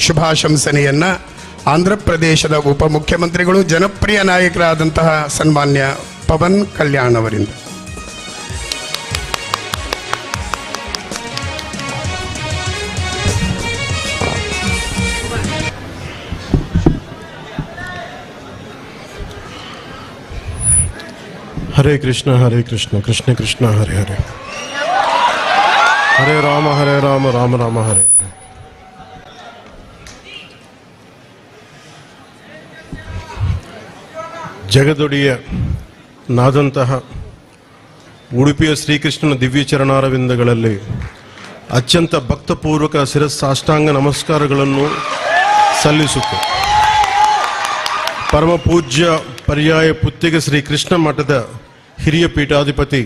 ಶುಭಾಶಂಸನೆಯನ್ನ ಆಂಧ್ರ ಪ್ರದೇಶದ ಉಪಮುಖ್ಯಮಂತ್ರಿಗಳು ಜನಪ್ರಿಯ ನಾಯಕರಾದಂತಹ ಸನ್ಮಾನ್ಯ ಪವನ್ ಕಲ್ಯಾಣ್ ಅವರಿಂದ. हरे कृष्ण कृष्ण कृष्ण हरे हरे, हरे राम राम राम हरे. ಜಗದೊಡೆಯ ನಾದಂತಹ ಉಡುಪಿಯ ಶ್ರೀಕೃಷ್ಣನ ದಿವ್ಯ ಚರಣಾರವಿಂದಗಳಲ್ಲಿ ಅತ್ಯಂತ ಭಕ್ತಪೂರ್ವಕ ಶಿರಸಾಷ್ಟಾಂಗ ನಮಸ್ಕಾರಗಳನ್ನು ಸಲ್ಲಿಸುತ್ತೆ. ಪರಮ ಪೂಜ್ಯ ಪರ್ಯಾಯ ಪುತ್ತಿಗೆ ಶ್ರೀ ಕೃಷ್ಣ ಮಠದ ಹಿರಿಯ ಪೀಠಾಧಿಪತಿ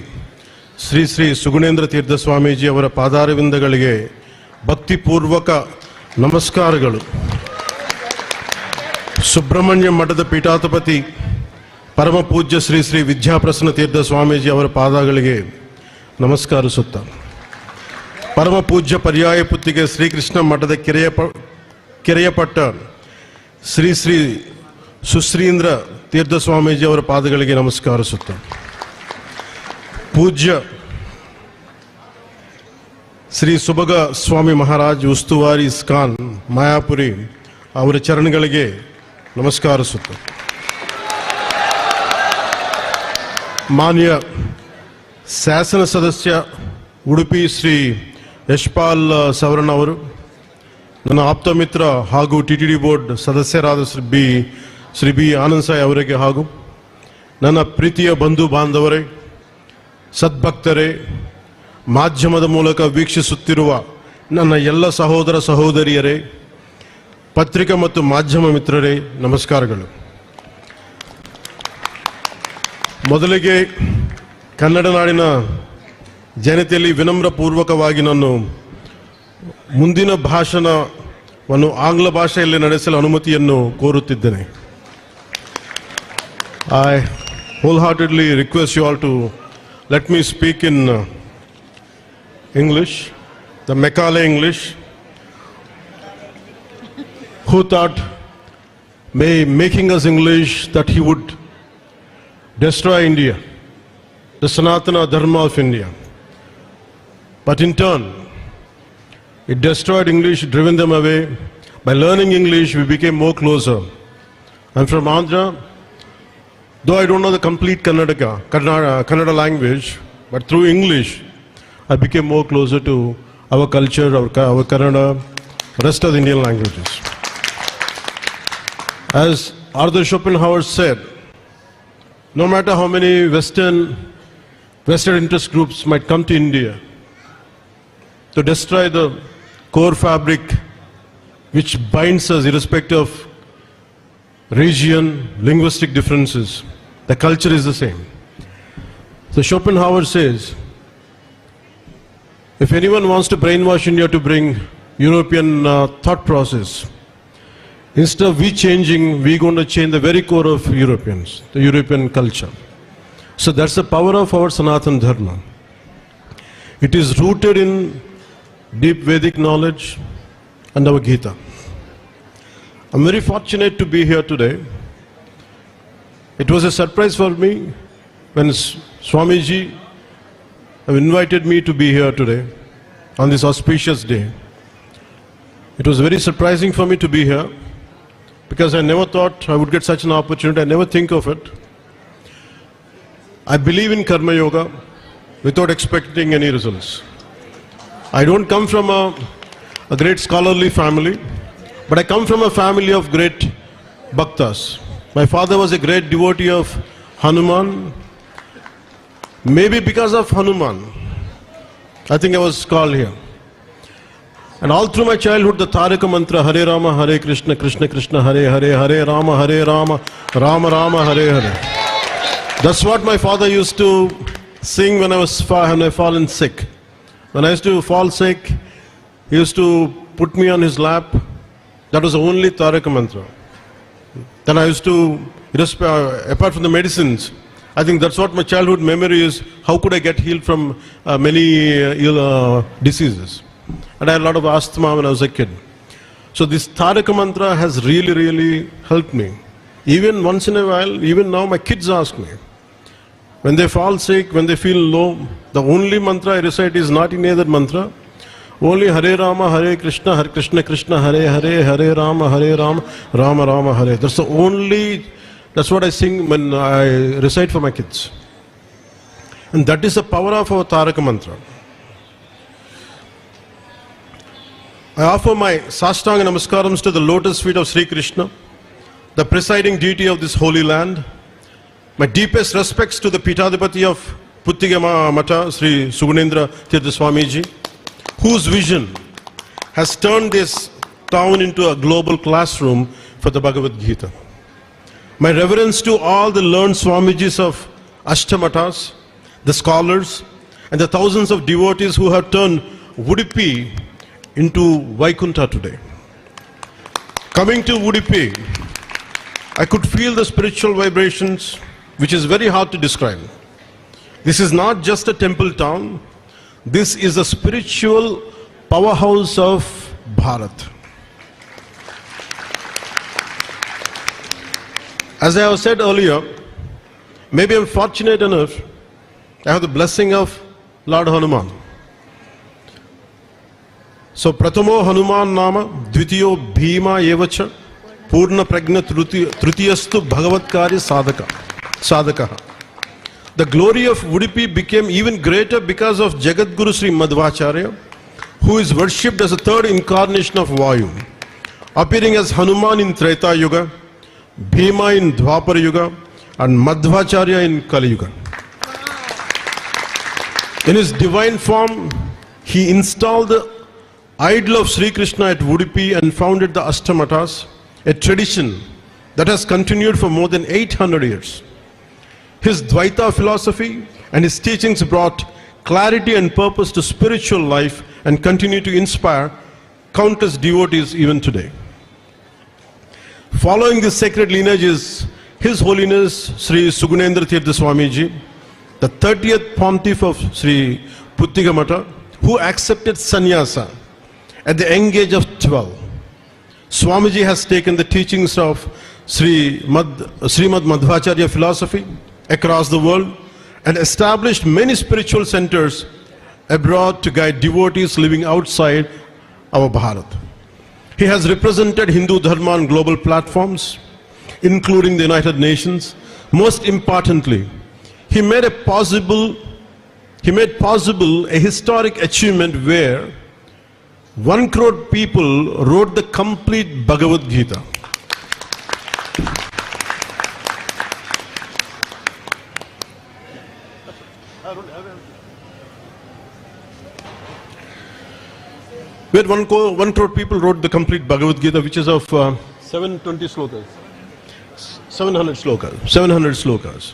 ಶ್ರೀ ಶ್ರೀ ಸುಗುಣೇಂದ್ರ ತೀರ್ಥ ಸ್ವಾಮೀಜಿ ಅವರ ಪಾದಾರವಿಂದಗಳಿಗೆ ಭಕ್ತಿಪೂರ್ವಕ ನಮಸ್ಕಾರಗಳು. ಸುಬ್ರಹ್ಮಣ್ಯ ಮಠದ ಪೀಠಾಧಿಪತಿ ಪರಮ ಪೂಜ್ಯ ಶ್ರೀ ಶ್ರೀ ವಿದ್ಯಾಪ್ರಸನ್ನ ತೀರ್ಥ ಸ್ವಾಮೀಜಿ ಅವರ ಪಾದಗಳಿಗೆ ನಮಸ್ಕರಿಸುತ್ತ, ಪರಮ ಪೂಜ್ಯ ಪರ್ಯಾಯ ಪುತ್ತಿಗೆ ಶ್ರೀಕೃಷ್ಣ ಮಠದ ಕೆರೆಯಪಟ್ಟ ಶ್ರೀ ಶ್ರೀ ಸುಶ್ರೀಂದ್ರ ತೀರ್ಥ ಸ್ವಾಮೀಜಿ ಅವರ ಪಾದಗಳಿಗೆ ನಮಸ್ಕರಿಸುತ್ತ, ಪೂಜ್ಯ ಶ್ರೀ ಸುಭಗ ಸ್ವಾಮಿ ಮಹಾರಾಜ್ ಉಸ್ತುವಾರಿ ಇಸ್ಕಾನ್ ಮಾಯಾಪುರಿ ಅವರ ಚರಣಗಳಿಗೆ ನಮಸ್ಕರಿಸುತ್ತ, ಮಾನ್ಯ ಶಾಸನ ಸದಸ್ಯ ಉಡುಪಿ ಶ್ರೀ ಯಶ್ಪಾಲ್ ಸವರ್ಣ ಅವರು, ನನ್ನ ಆಪ್ತ ಮಿತ್ರ ಹಾಗೂ ಟಿಟಿಡಿ ಬೋರ್ಡ್ ಸದಸ್ಯರಾದ ಶ್ರೀ ಬಿ ಆನಂದ್ ಸಾಯಿ ಅವರಿಗೆ, ಹಾಗೂ ನನ್ನ ಪ್ರೀತಿಯ ಬಂಧು ಬಾಂಧವರೇ, ಸದ್ಭಕ್ತರೇ, ಮಾಧ್ಯಮದ ಮೂಲಕ ವೀಕ್ಷಿಸುತ್ತಿರುವ ನನ್ನ ಎಲ್ಲ ಸಹೋದರ ಸಹೋದರಿಯರೇ, ಪತ್ರಿಕಾ ಮತ್ತು ಮಾಧ್ಯಮ ಮಿತ್ರರೇ, ನಮಸ್ಕಾರಗಳು. ಮೊದಲಿಗೆ ಕನ್ನಡ ನಾಡಿನ ಜನತೆಯಲ್ಲಿ ವಿನಮ್ರ ಪೂರ್ವಕವಾಗಿ ನಾನು ಮುಂದಿನ ಭಾಷಣವನ್ನು ಆಂಗ್ಲ ಭಾಷೆಯಲ್ಲಿ ನಡೆಸಲು ಅನುಮತಿಯನ್ನು ಕೋರುತ್ತಿದ್ದೇನೆ. I wholeheartedly request you all to let me speak in English, the Macaulay English. Who thought by making us English that he would destroy India, the Sanathana Dharma of India? But in turn, it destroyed English, driven them away. By learning English, we became more closer. I'm from Andhra. Though I don't know the complete Kannada language, but through English, I became more closer to our culture, our Kannada, rest of the Indian languages. As Arthur Schopenhauer said, no matter how many Western interest groups might come to India to destroy the core fabric which binds us irrespective of region, linguistic differences, the culture is the same. So Schopenhauer says, if anyone wants to brainwash India to bring European thought process, instead of we changing, we're going to change the very core of Europeans, the European culture. So that's the power of our Sanatana Dharma. It is rooted in deep Vedic knowledge and our Gita. I'm very fortunate to be here today. It was a surprise for me when Swamiji invited me to be here today on this auspicious day. It was very surprising for me to be here because I never thought I would get such an opportunity. I never think of it. I believe in Karma Yoga without expecting any results. I don't come from a great scholarly family, but I come from a family of great bhaktas. My father was a great devotee of Hanuman. Maybe because of Hanuman, I think I was called here. And all through my childhood, the Taraka mantra, Hare Rama, Hare Krishna, Krishna Krishna, Hare Hare, Hare Rama, Rama Rama, Hare Hare. That's what my father used to sing when I fallen sick. When I used to fall sick, he used to put me on his lap. That was the only Taraka mantra. Then I used to, apart from the medicines, I think that's what my childhood memory is. How could I get healed from many diseases? And I had a lot of asthma when I was a kid. So this Taraka mantra has really helped me. Even once in a while, even now my kids ask me, when they fall sick, when they feel low, the only mantra I recite is not any other mantra. Only Hare Rama, Hare Krishna, Krishna Hare Hare, Hare Rama, Rama Rama Hare. That's what I sing when I recite for my kids. And that is the power of our Taraka mantra. I offer my Sastanga Namaskarams to the lotus feet of Sri Krishna, the presiding deity of this holy land. My deepest respects to the Pitadipati of Puttigama Mata, Sri Sugunendra Tirtha Swamiji, whose vision has turned this town into a global classroom for the Bhagavad Gita. My reverence to all the learned Swamijis of Ashtamatas, the scholars, and the thousands of devotees who have turned Udupi into Vaikunta today. Coming to Udupi, I could feel the spiritual vibrations, which is very hard to describe. This is not just a temple town. This is a spiritual powerhouse of Bharat. As I have said earlier, maybe I'm fortunate enough, I have the blessing of Lord Hanuman. So, Pratamo Hanuman Nama, Dvitiyo Bhima Yevacha, Purna Pragna Trutiyastu Bhagavatkarya Sadhaka. The glory of Udupi became even greater because of Jagadguru Sri Madhvacharya, who is worshipped as a third incarnation of Vayu, appearing as Hanuman in Treta Yuga, Bhima in Dwapara Yuga, and Madhvacharya in Kali Yuga. In his divine form, he installed the idol of Sri Krishna at Udupi and founded the Ashtamatas, a tradition that has continued for more than 800 years. His Dvaita philosophy and his teachings brought clarity and purpose to spiritual life and continue to inspire countless devotees even today. Following this sacred lineage is His Holiness Sri Sugunendra Tirtha Swamiji, the 30th Pontiff of Sri Puttigamata, who accepted sannyasa at the young age of 12. Swamiji has taken the teachings of Srimad Madhvacharya philosophy across the world and established many spiritual centers abroad to guide devotees living outside our Bharat. He has represented Hindu Dharma on global platforms, including the United Nations. Most importantly, he made possible a historic achievement where 1 crore people wrote the complete Bhagavad Gita. Where 1 crore people wrote the complete Bhagavad Gita, which is of 720 slokas. 700 slokas.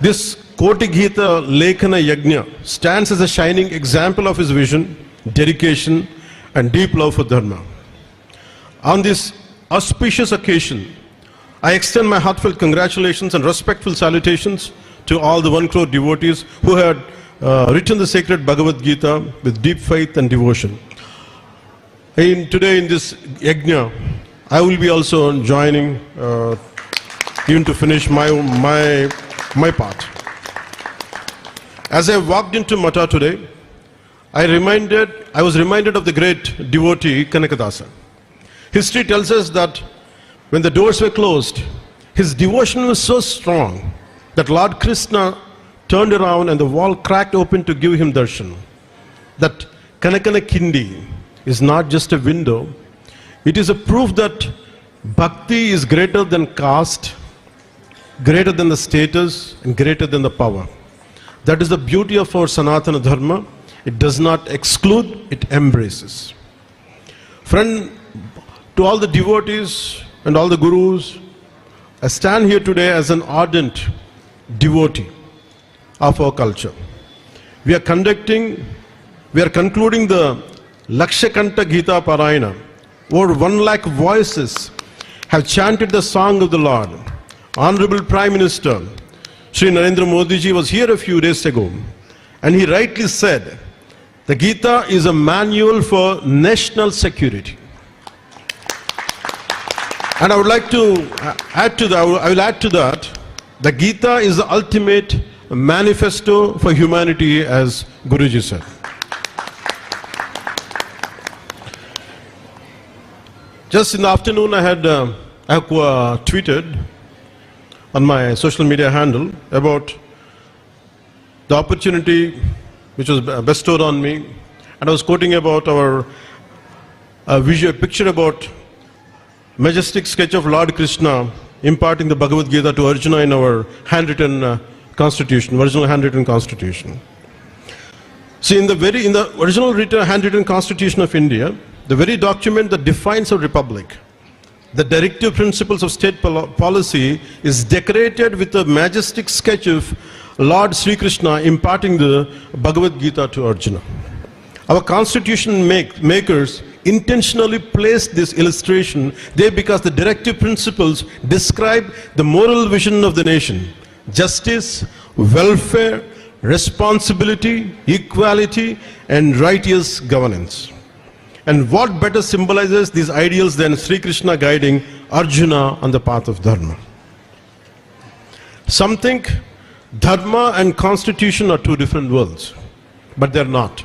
This Koti Gita Lekhana Yajna stands as a shining example of his vision, dedication, and deep love for Dharma. On this auspicious occasion, I extend my heartfelt congratulations and respectful salutations to all the 1 crore devotees who had written the sacred Bhagavad Gita with deep faith and devotion. Today in this yajna, I will be also joining even to finish my part. As I walked into Mata today, I was reminded of the great devotee Kanakadasa. History tells us that when the doors were closed, his devotion was so strong that Lord Krishna turned around and the wall cracked open to give him darshan. That Kanakana Kindi is not just a window, it is a proof that bhakti is greater than caste, greater than the status, and greater than the power. That is the beauty of our Sanatana Dharma. It does not exclude, it embraces. Friend, to all the devotees and all the gurus, I stand here today as an ardent devotee of our culture. We are concluding the Lakshakanta Gita Parayana. Over 1 lakh voices have chanted the song of the Lord. Honorable Prime Minister Shri Narendra Modi ji was here a few days ago, and he rightly said, the Gita is a manual for national security. And I would like to add to that, I will add to that, the Gita is the ultimate manifesto for humanity, as Guruji said. Just in the afternoon, I have tweeted on my social media handle about the opportunity which was bestowed on me, and I was quoting about our visual picture about majestic sketch of Lord Krishna imparting the Bhagavad Gita to Arjuna in our handwritten constitution, original handwritten constitution. See, in the original handwritten constitution of India, the very document that defines our republic, the directive principles of state policy, is decorated with a majestic sketch of Lord Sri Krishna imparting the Bhagavad Gita to Arjuna. Our constitution makers intentionally placed this illustration there because the directive principles describe the moral vision of the nation: justice, welfare, responsibility, equality, and righteous governance. And what better symbolizes these ideals than Sri Krishna guiding Arjuna on the path of Dharma? Some think Dharma and constitution are two different worlds, but they're not.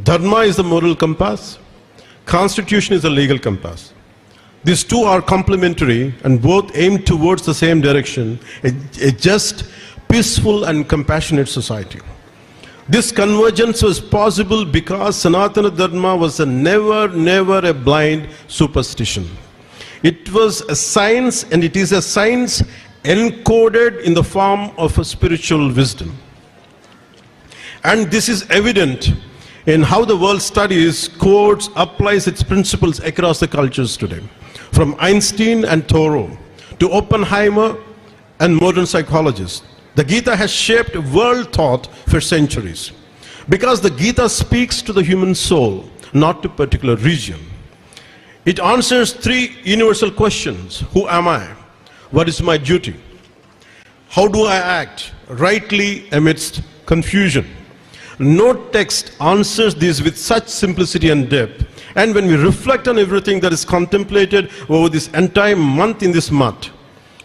Dharma is the moral compass, constitution is the legal compass. These two are complementary and both aim towards the same direction, a just, peaceful and compassionate society. This convergence was possible because Sanatana Dharma was never a blind superstition. It was a science, and it is a science encoded in the form of a spiritual wisdom. And this is evident in how the world studies, codes, applies its principles across the cultures today. From Einstein and Thoreau to Oppenheimer and modern psychologists, the Gita has shaped world thought for centuries. Because the Gita speaks to the human soul, not to a particular region. It answers three universal questions. Who am I? What is my duty? How do I act rightly amidst confusion? No text answers these with such simplicity and depth. And when we reflect on everything that is contemplated over this entire month in this month,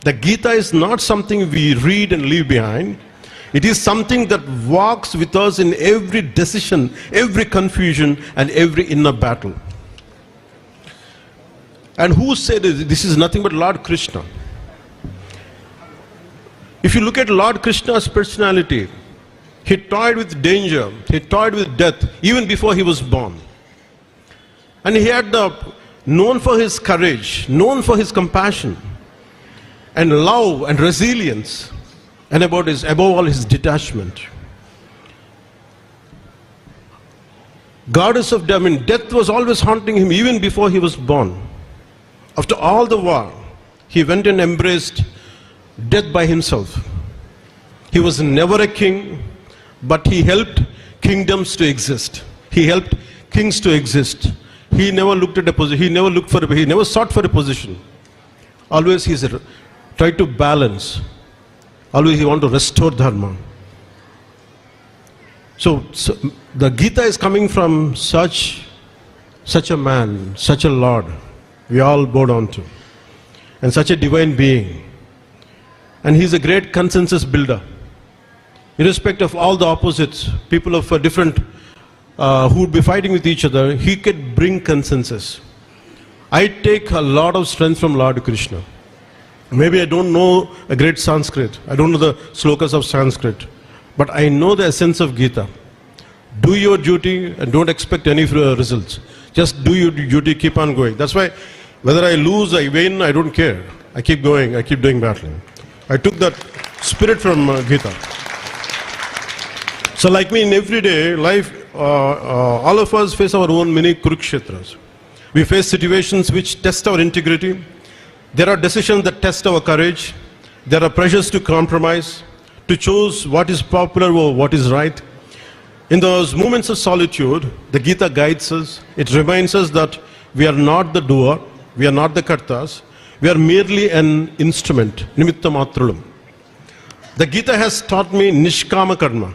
the Gita is not something we read and leave behind. It is something that walks with us in every decision, every confusion, and every inner battle. And who said it? This is nothing but Lord Krishna. If you look at Lord Krishna's personality, he toyed with danger, he toyed with death even before he was born. And he had known for his courage, known for his compassion, and love and resilience, and above all his detachment. Goddess of death, death was always haunting him even before he was born. After all the war, he went and embraced death by himself. He was never a king, but he helped kingdoms to exist. He helped kings to exist. He never looked at a position. He never sought for a position. Always he tried to balance. Always he wanted to restore Dharma. So the Gita is coming from such a man, such a Lord we all bow down to, and such a divine being. And he's a great consensus builder. Irrespective of all the opposites, people of different who would be fighting with each other, he could bring consensus. I take a lot of strength from Lord Krishna. Maybe I don't know a great Sanskrit, I don't know the slokas of Sanskrit, but I know the essence of Gita. Do your duty and don't expect any results. Just do your duty, keep on going. That's why whether I lose, I win, I don't care. I keep going, I keep doing battling. I took that spirit from Gita. So like me, in everyday life, all of us face our own mini Kurukshetras. We face situations which test our integrity. There are decisions that test our courage. There are pressures to compromise, to choose what is popular or what is right. In those moments of solitude, the Gita guides us. It reminds us that we are not the doer, we are not the kartas, we are merely an instrument, nimitta matralam. The Gita has taught me nishkama karma,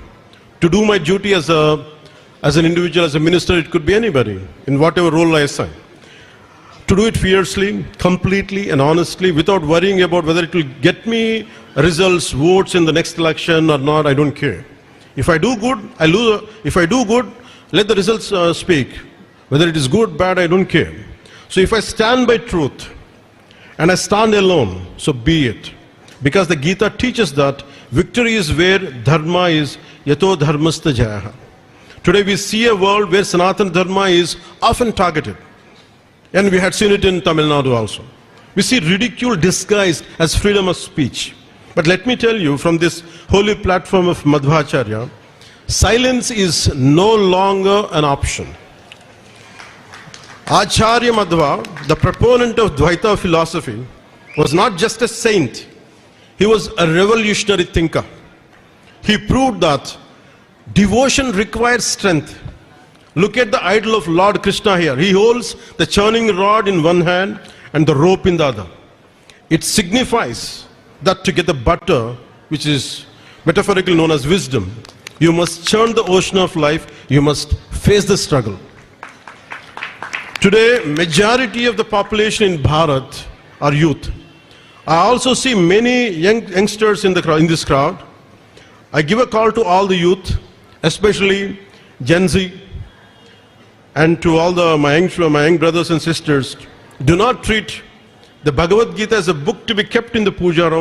to do my duty as an individual, as a minister, it could be anybody, in whatever role I assign. to do it fiercely, completely and honestly, without worrying about whether it will get me results, votes in the next election or not. I don't care. If I do good, I lose. If I do good, let the results speak. Whether it is good, bad, I don't care. So if I stand by truth and I stand alone, so be it. Because the Gita teaches that victory is where Dharma is, yato dharmastha jayaha. Today we see a world where Sanatana Dharma is often targeted. And we had seen it in Tamil Nadu also. We see ridicule disguised as freedom of speech. But let me tell you, from this holy platform of Madhvacharya, silence is no longer an option. Acharya Madhva, the proponent of Dvaita philosophy, was not just a saint. He was a revolutionary thinker. He proved that devotion requires strength. Look at the idol of Lord Krishna here. He holds the churning rod in one hand and the rope in the other. It signifies that to get the butter, which is metaphorically known as wisdom, you must churn the ocean of life, you must face the struggle. Today, majority of the population in Bharat are youth. I also see many youngsters in this crowd. I give a call to all the youth, especially Gen Z, and to all my young brothers and sisters. Do not treat the Bhagavad Gita as a book to be kept in the puja room.